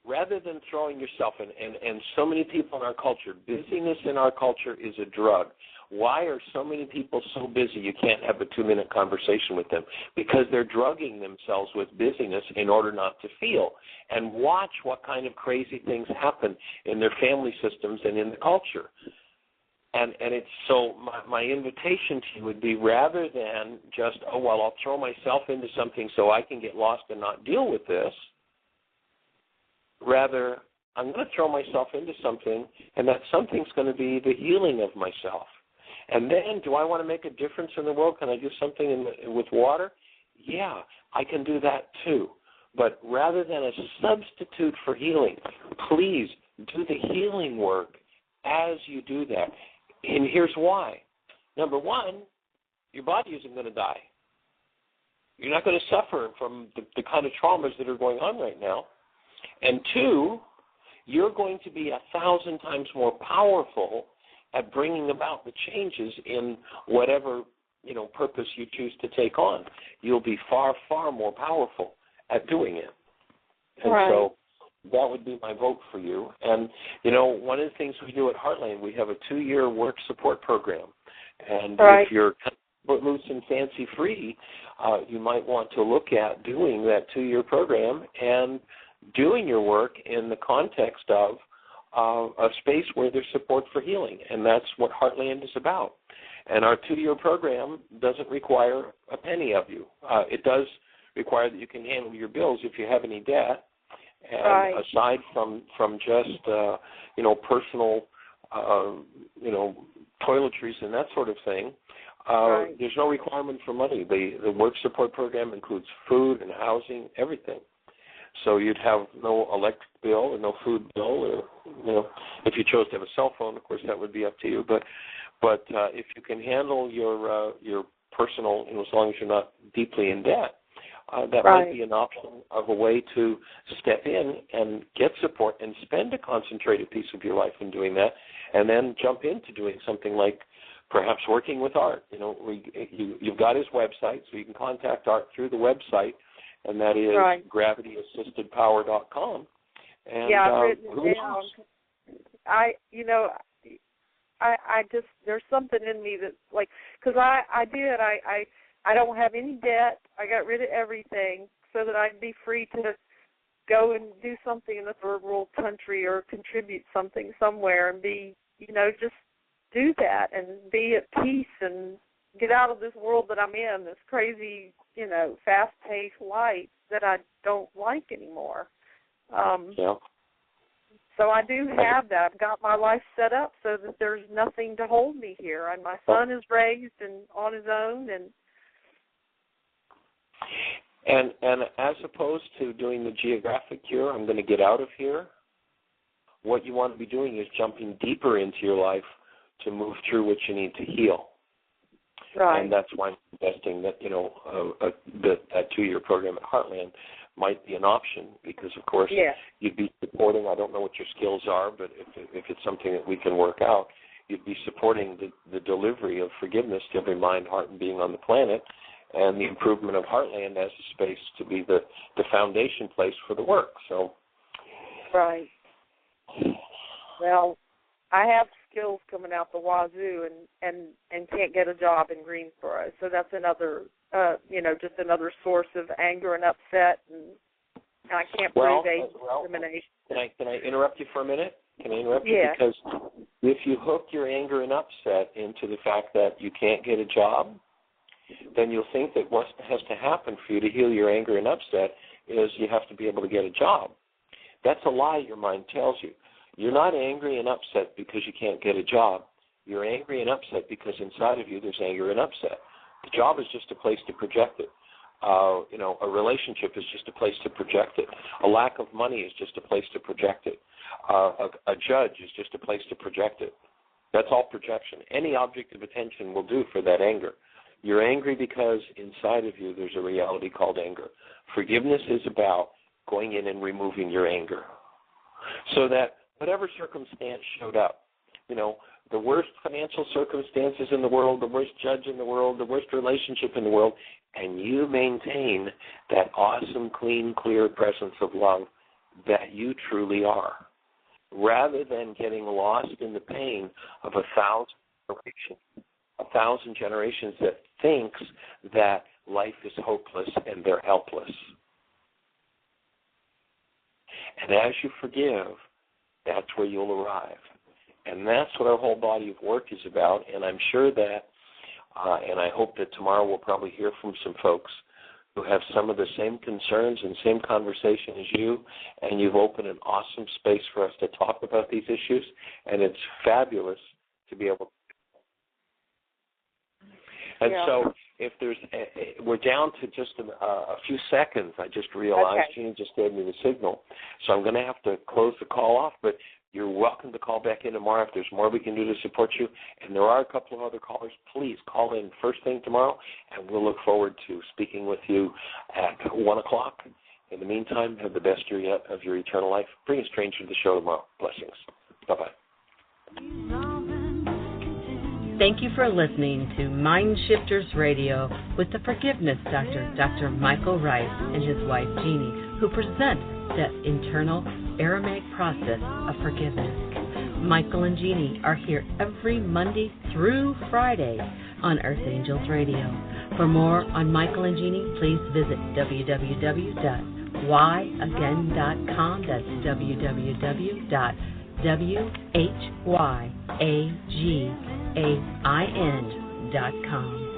[SPEAKER 5] Rather than throwing yourself in, and so many people in our culture, busyness in our culture is a drug. Why are so many people so busy you can't have a 2-minute conversation with them? Because they're drugging themselves with busyness in order not to feel. And watch what kind of crazy things happen in their family systems and in the culture. And it's so my invitation to you would be, rather than just, I'll throw myself into something so I can get lost and not deal with this, rather, I'm going to throw myself into something, and that something's going to be the healing of myself. And then, do I want to make a difference in the world? Can I do something with water? Yeah, I can do that too. But rather than a substitute for healing, please do the healing work as you do that. And here's why. Number one, your body isn't going to die. You're not going to suffer from the kind of traumas that are going on right now. And two, you're going to be 1,000 times more powerful at bringing about the changes in whatever, purpose you choose to take on. You'll be far, far more powerful at doing it. And so that would be my vote for you. And, one of the things we do at Heartland, we have a 2-year work support program. And if you're footloose and fancy-free, you might want to look at doing that 2-year program and doing your work in the context of a space where there's support for healing, and that's what Heartland is about. And our 2-year program doesn't require a penny of you. It does require that you can handle your bills if you have any debt. And
[SPEAKER 8] right.
[SPEAKER 5] aside from just personal toiletries and that sort of thing,
[SPEAKER 8] right.
[SPEAKER 5] there's no requirement for money. The work support program includes food and housing, everything. So you'd have no electric bill or no food bill, or if you chose to have a cell phone, of course that would be up to you. But if you can handle your personal, as long as you're not deeply in debt, that
[SPEAKER 8] right.
[SPEAKER 5] might be an option of a way to step in and get support and spend a concentrated piece of your life in doing that, and then jump into doing something like perhaps working with Art. You've got his website, so you can contact Art through the website, and that is
[SPEAKER 8] right.
[SPEAKER 5] gravityassistedpower.com. And,
[SPEAKER 8] yeah, I've written it down. I just, there's something in me that, like, because I don't have any debt. I got rid of everything so that I'd be free to go and do something in the third world country or contribute something somewhere and be, just do that and be at peace and get out of this world that I'm in, this crazy, fast-paced life that I don't like anymore.
[SPEAKER 5] Yeah.
[SPEAKER 8] So I do have that. I've got my life set up so that there's nothing to hold me here. And my son is raised and on his own.
[SPEAKER 5] And as opposed to doing the geographic cure, I'm going to get out of here, what you want to be doing is jumping deeper into your life to move through what you need to heal.
[SPEAKER 8] Right.
[SPEAKER 5] And that's why I'm suggesting that, that 2-year program at Heartland might be an option because, of course,
[SPEAKER 8] yeah.
[SPEAKER 5] you'd be supporting, I don't know what your skills are, but if it's something that we can work out, you'd be supporting the delivery of forgiveness to every mind, heart, and being on the planet, and the improvement of Heartland as a space to be the foundation place for the work. So,
[SPEAKER 8] right. Well, I have skills coming out the wazoo and can't get a job in Greensboro, so that's another just another source of anger and upset, and I can't prove age discrimination.
[SPEAKER 5] Can I interrupt you for a minute? Can I interrupt you?
[SPEAKER 8] Yeah.
[SPEAKER 5] Because if you hook your anger and upset into the fact that you can't get a job, then you'll think that what has to happen for you to heal your anger and upset is you have to be able to get a job. That's a lie your mind tells you. You're not angry and upset because you can't get a job. You're angry and upset because inside of you there's anger and upset. The job is just a place to project it. A relationship is just a place to project it. A lack of money is just a place to project it. A judge is just a place to project it. That's all projection. Any object of attention will do for that anger. You're angry because inside of you there's a reality called anger. Forgiveness is about going in and removing your anger so that whatever circumstance showed up, the worst financial circumstances in the world, the worst judge in the world, the worst relationship in the world, and you maintain that awesome, clean, clear presence of love that you truly are, rather than getting lost in the pain of 1,000 generations that thinks that life is hopeless and they're helpless. And as you forgive, that's where you'll arrive. And that's what our whole body of work is about. And I'm sure that, and I hope that tomorrow we'll probably hear from some folks who have some of the same concerns and same conversation as you, and you've opened an awesome space for us to talk about these issues, and it's fabulous to be able to. And so if there's, we're down to just a few seconds. I just realized Jeanie just gave me the signal. So I'm going to have to close the call off, but you're welcome to call back in tomorrow if there's more we can do to support you. And there are a couple of other callers. Please call in first thing tomorrow, and we'll look forward to speaking with you at 1 o'clock. In the meantime, have the best year yet of your eternal life. Bring a stranger to the show tomorrow. Blessings. Bye-bye.
[SPEAKER 2] Thank you for listening to MindShifters Radio with the Forgiveness Doctor, Dr. Michael Ryce, and his wife, Jeanie, who present the internal Aramaic process of forgiveness. Michael and Jeanie are here every Monday through Friday on Earth Angels Radio. For more on Michael and Jeanie, please visit www.whyagain.com. That's www.whyagain.com.